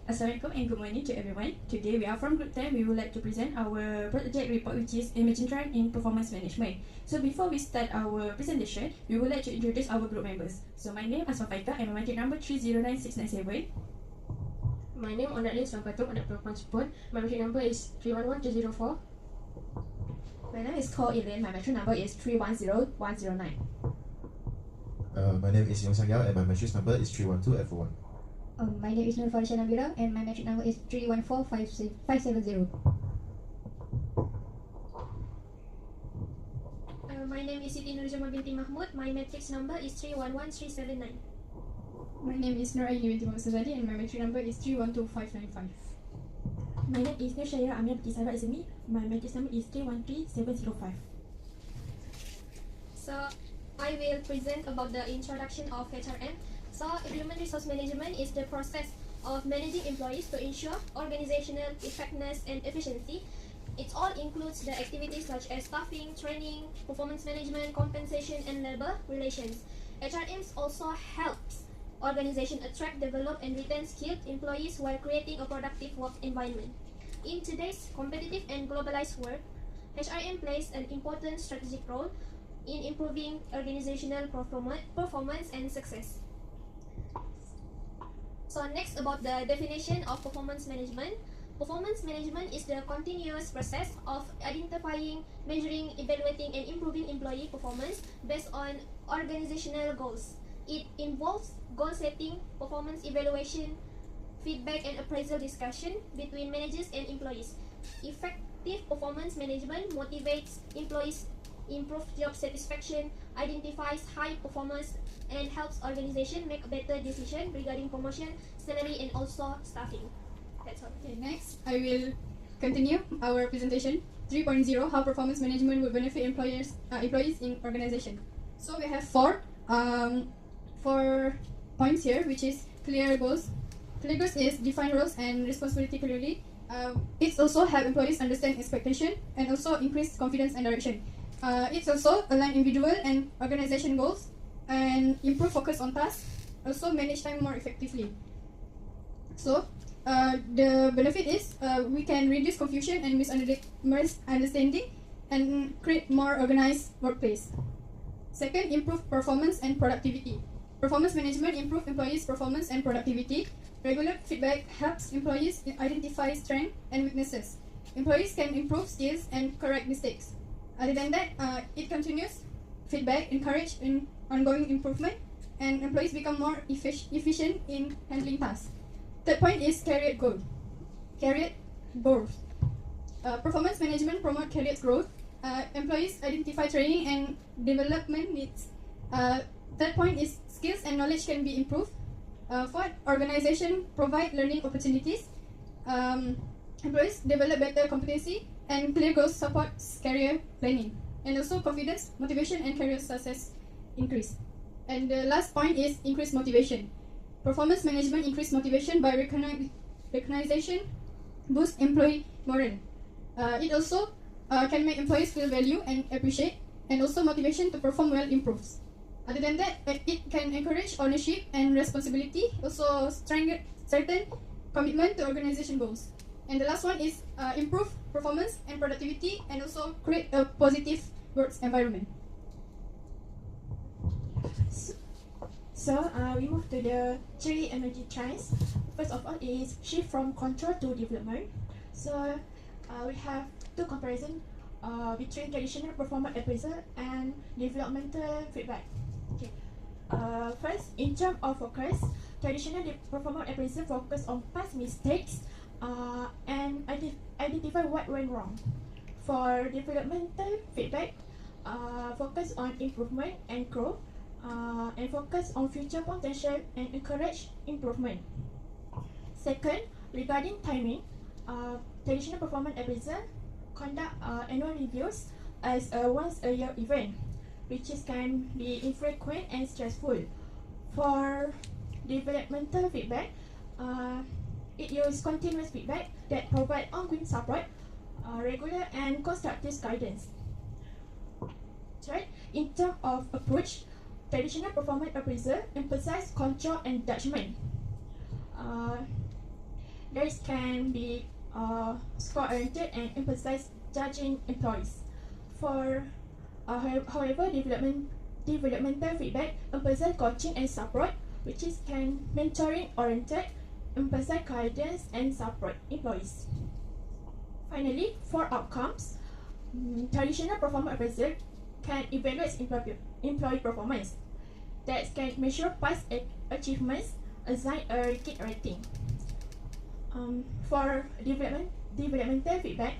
Assalamualaikum and good morning to everyone. Today we are from Group 10. We would like to present our project report, which is emerging trend in performance management. So before we start our presentation, we would like to introduce our group members. So my name is Asma Faika and my matric number 309697. My name Ondatlin Selampatung, anak perempuan Sepun. My matric number is 311204. My name is Ko Elaine. My matric number is 310109. My name is Yong Sang Yao and my matric number is 312F1. My name is Nur Farisha Nabila and my matric number is 314570. My name is Siti Nurjama binti Mahmud. My matrix number is 311379. My name is Nur Aini binti Muhammad Sazali and my matric number is 312595. My name is Nur Syaira Amir binti Sarah Azmi. My matric number is 313705. So I will present about the introduction of HRM. So human resource management is the process of managing employees to ensure organizational effectiveness and efficiency. It all includes the activities such as staffing, training, performance management, compensation, and labor relations. HRMs also helps organization attract, develop, and retain skilled employees while creating a productive work environment. In today's competitive and globalized world, HRM plays an important strategic role in improving organizational performance and success. So next, about the definition of performance management. Performance management is the continuous process of identifying, measuring, evaluating, and improving employee performance based on organizational goals. It involves goal setting, performance evaluation, feedback, and appraisal discussion between managers and employees. Effective performance management motivates employees, improves job satisfaction, identifies high performance, and helps organization make a better decision regarding promotion, salary, and also staffing. That's all. Okay, next I will continue our presentation. 3.0, how performance management will benefit employees in organization. So we have four points here, which is clear goals. Clear goals is define roles and responsibility clearly. It's also help employees understand expectation and also increase confidence and direction. It's also align individual and organization goals and improve focus on tasks, also manage time more effectively. So the benefit is we can reduce confusion and misunderstanding and create more organized workplace. Second, improve performance and productivity. Performance management improve employees' performance and productivity. Regular feedback helps employees identify strengths and weaknesses. Employees can improve skills and correct mistakes. Other than that, it continues feedback, encourage in ongoing improvement, and employees become more efficient in handling tasks. Third point is career growth. Performance management promote career growth. Employees identify training and development needs. Third point is skills and knowledge can be improved. Fourth, organization provide learning opportunities. Employees develop better competency, and clear goals supports career planning. And also confidence, motivation, and career success increase. And the last point is increased motivation. Performance management increase motivation by recognition, boost employee morale. It also can make employees feel value and appreciate, and also motivation to perform well improves. Other than that, it can encourage ownership and responsibility, also strengthen commitment to organization goals. And the last one is improve performance and productivity, and also create a positive work environment. So we move to the three emerging trends. First of all is shift from control to development. So we have two comparisons between traditional performance appraisal and developmental feedback. Okay. First, in terms of focus, traditional performance appraisal focus on past mistakes and identify what went wrong. For developmental feedback, focus on improvement and growth, and focus on future potential and encourage improvement. Second, regarding timing, traditional performance appraisal conduct annual reviews as a once-a-year event, which can be infrequent and stressful. For developmental feedback, it uses continuous feedback that provide ongoing support, regular and constructive guidance. Right? In terms of approach, traditional performance appraisal emphasize control and judgment. Leaders can be score-oriented and emphasize judging employees. However, developmental feedback emphasize coaching and support, which is mentoring-oriented, emphasize guidance and support employees. Finally, for outcomes, traditional performance appraisal can evaluate employee performance. That can measure past achievements, assign a rigid rating. For developmental feedback,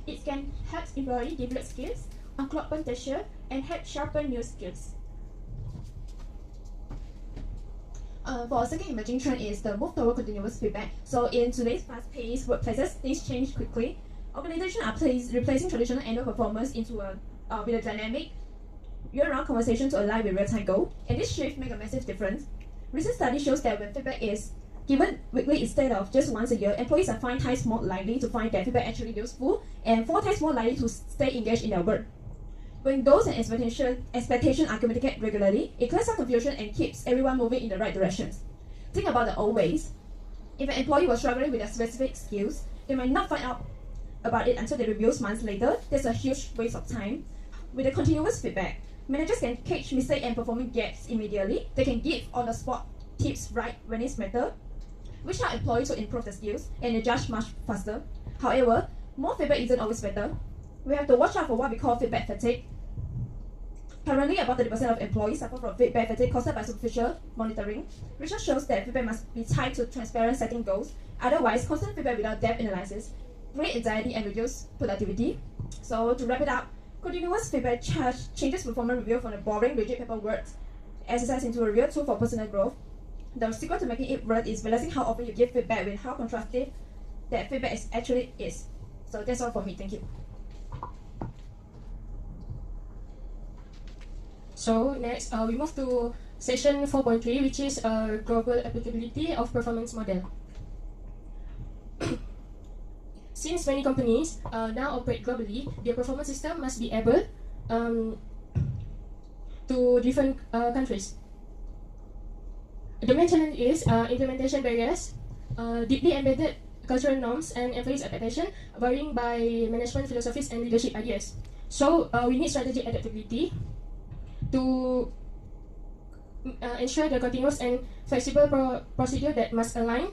it can help employee develop skills, unlock potential, and help sharpen new skills. For our second emerging trend is the move toward continuous feedback. So in today's fast-paced workplaces, things change quickly. Organizations are replacing traditional annual performance with a dynamic year-round conversation to align with real-time goals, and this shift makes a massive difference. Recent study shows that when feedback is given weekly instead of just once a year, employees are 5 times more likely to find their feedback actually useful and 4 times more likely to stay engaged in their work. When goals and expectations are communicated regularly, it clears out confusion and keeps everyone moving in the right directions. Think about the old ways. If an employee was struggling with their specific skills, they might not find out about it until they review months later. That's a huge waste of time. With the continuous feedback, managers can catch mistakes and performance gaps immediately. They can give on-the-spot tips right when it's matter, which help employees to improve their skills and adjust much faster. However, more feedback isn't always better. We have to watch out for what we call feedback fatigue. Currently, about 30% of employees suffer from feedback fatigue caused by superficial monitoring. Research shows that feedback must be tied to transparent setting goals. Otherwise, constant feedback without depth analysis creates anxiety and reduce productivity. So, to wrap it up, continuous feedback changes performance review from a boring, rigid paperwork exercise into a real tool for personal growth. The secret to making it work is realizing how often you give feedback with how constructive that feedback actually is. So that's all for me. Thank you. So next, we move to section 4.3, which is global applicability of performance model. Since many companies now operate globally, their performance system must be able to different countries. The main challenge is implementation barriers, deeply embedded cultural norms, and employees' expectations varying by management philosophies and leadership ideas. So we need strategic adaptability to ensure the continuous and flexible procedure that must align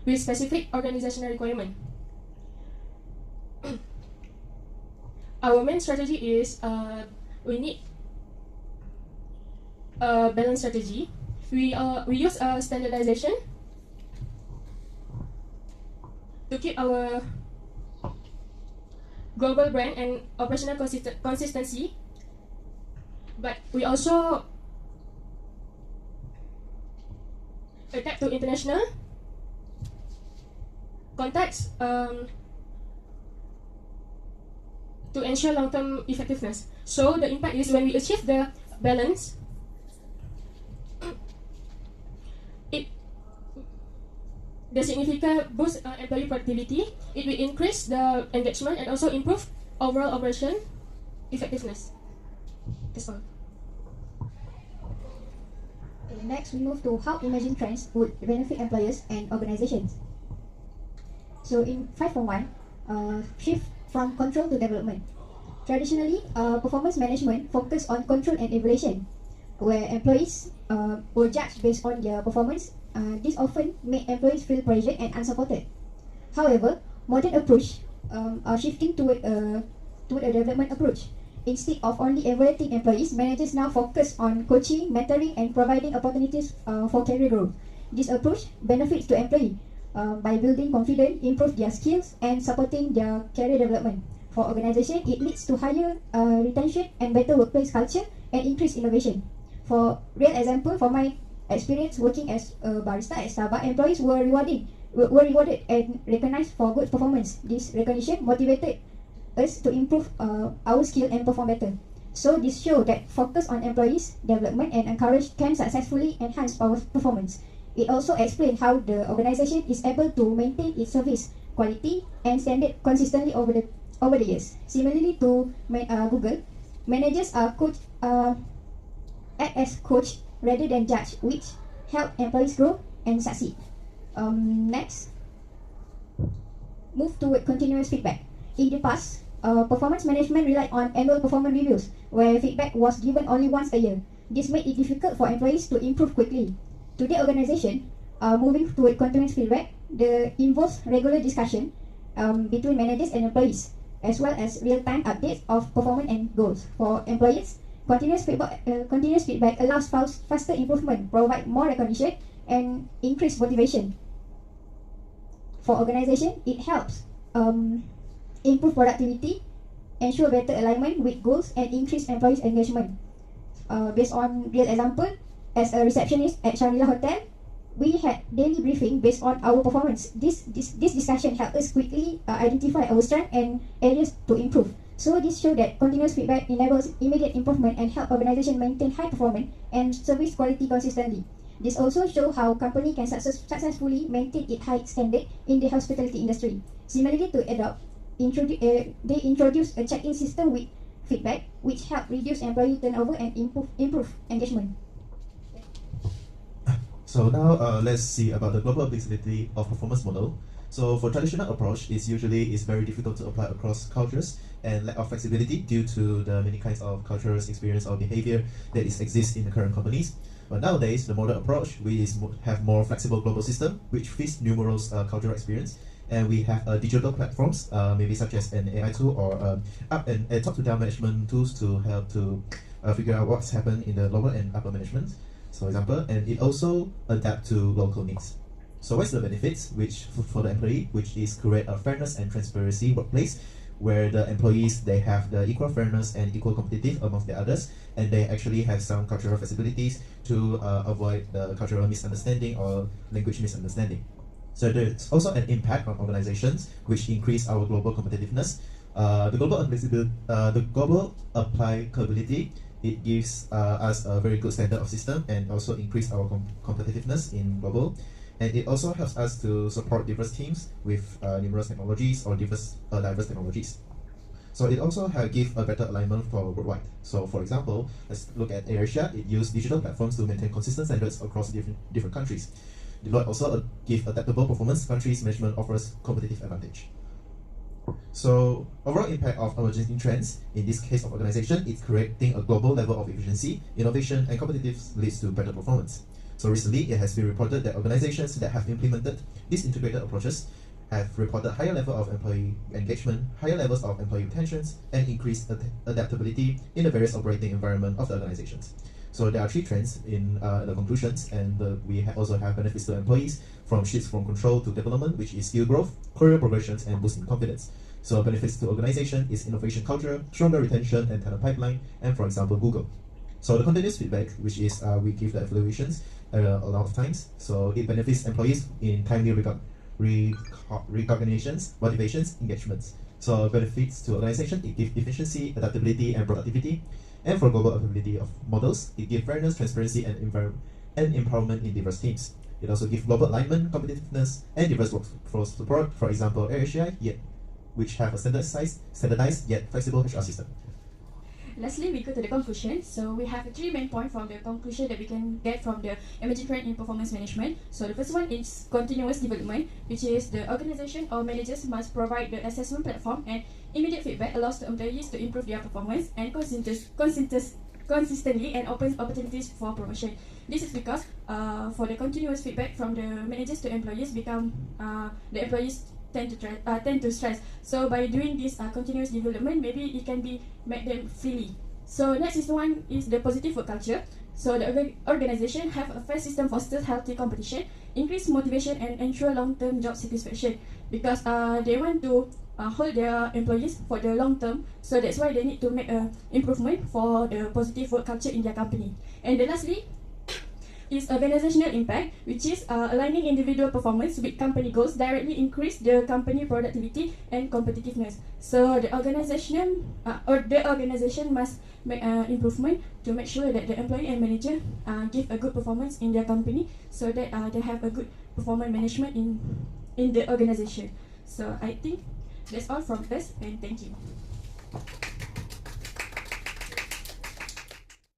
with specific organizational requirement. Our main strategy is we need a balanced strategy. We use standardization to keep our global brand and operational consistency, but we also adapt to international context to ensure long-term effectiveness. So the impact is when we achieve the balance, the significant boost employee productivity, it will increase the engagement and also improve overall operation effectiveness. That's all. Okay, next we move to how emerging trends would benefit employers and organizations. So in 5.1, shift from control to development. Traditionally, performance management focused on control and evaluation, where employees were judged based on their performance. This often made employees feel pressured and unsupported. However, modern approach are shifting toward a development approach. Instead of only evaluating employees, managers now focus on coaching, mentoring, and providing opportunities for career growth. This approach benefits to employees by building confidence, improve their skills, and supporting their career development. For organization, it leads to higher retention and better workplace culture and increased innovation. For real example, for my experience working as a barista at Starbucks, employees were rewarded and recognized for good performance. This recognition motivated us to improve our skill and perform better. So this shows that focus on employees' development and encourage can successfully enhance our performance. It also explains how the organization is able to maintain its service quality and standard consistently over the years. Similarly to Google, managers are act as coach rather than judge, which help employees grow and succeed. Next, move toward continuous feedback. In the past, performance management relied on annual performance reviews, where feedback was given only once a year. This made it difficult for employees to improve quickly. Today, organization moving toward continuous feedback involves regular discussion between managers and employees, as well as real-time updates of performance and goals. For employees, continuous feedback allows faster improvement, provide more recognition, and increase motivation. For organization, it helps improve productivity, ensure better alignment with goals, and increase employees' engagement. Based on real example, as a receptionist at Shangri-La Hotel, we had daily briefing based on our performance. This discussion helped us quickly identify our strengths and areas to improve. So this shows that continuous feedback enables immediate improvement and help organization maintain high performance and service quality consistently. This also shows how company can successfully maintain its high standard in the hospitality industry. Similarly to Adobe, they introduced a check-in system with feedback, which help reduce employee turnover and improve engagement. So now let's see about the global applicability of performance model. So for traditional approach, it's very difficult to apply across cultures and lack of flexibility due to the many kinds of cultures, experience or behavior that exist in the current companies. But nowadays, the modern approach, we have more flexible global system which fits numerous cultural experience, and we have digital platforms, maybe such as an AI tool or up and top-to-down management tools to help to figure out what's happened in the lower and upper management, for example, and it also adapt to local needs. So what's the benefits which for the employee, which is create a fairness and transparency workplace where the employees, they have the equal fairness and equal competitive amongst the others, and they actually have some cultural flexibilities to avoid the cultural misunderstanding or language misunderstanding. So there's also an impact on organizations which increase our global competitiveness. The global applicability, it gives us a very good standard of system and also increase our competitiveness in global. And it also helps us to support diverse teams with numerous technologies or diverse technologies. So it also give a better alignment for worldwide. So for example, let's look at AirAsia. It uses digital platforms to maintain consistent standards across different countries. Deloitte also give adaptable performance. Countries management offers competitive advantage. So overall impact of emerging trends, in this case of organization, it's creating a global level of efficiency, innovation, and competitiveness leads to better performance. So recently, it has been reported that organizations that have implemented these integrated approaches have reported higher level of employee engagement, higher levels of employee retentions, and increased adaptability in the various operating environment of the organizations. So there are three trends in the conclusions, and we also have benefits to employees from shifts from control to development, which is skill growth, career progressions, and boosting confidence. So benefits to organization is innovation culture, stronger retention and talent pipeline, and for example, Google. So the continuous feedback, which is we give the evaluations a lot of times. So it benefits employees in timely recognitions, motivations, engagements. So benefits to organization, it gives efficiency, adaptability, and productivity. And for global applicability of models, it gives fairness, transparency, and empowerment in diverse teams. It also gives global alignment, competitiveness, and diverse workforce support. For example, AirAsia, which have a standardized yet flexible HR system. Lastly, we go to the conclusion. So we have three main points from the conclusion that we can get from the emerging trend in performance management. So the first one is continuous development, which is the organization or managers must provide the assessment platform and immediate feedback allows the employees to improve their performance and consistently and opens opportunities for promotion. This is because for the continuous feedback from the managers to employees become the employees tend to stress. So by doing this continuous development, maybe it can be make them freely. So next is one is the positive work culture. So the organization have a fair system fosters healthy competition, increase motivation, and ensure long-term job satisfaction because they want to hold their employees for the long term. So that's why they need to make a improvement for the positive work culture in their company. And then lastly is organizational impact, which is aligning individual performance with company goals directly increase the company productivity and competitiveness. So the organization must make improvement to make sure that the employee and manager give a good performance in their company, so that they have a good performance management in the organization. So I think that's all from us, and thank you.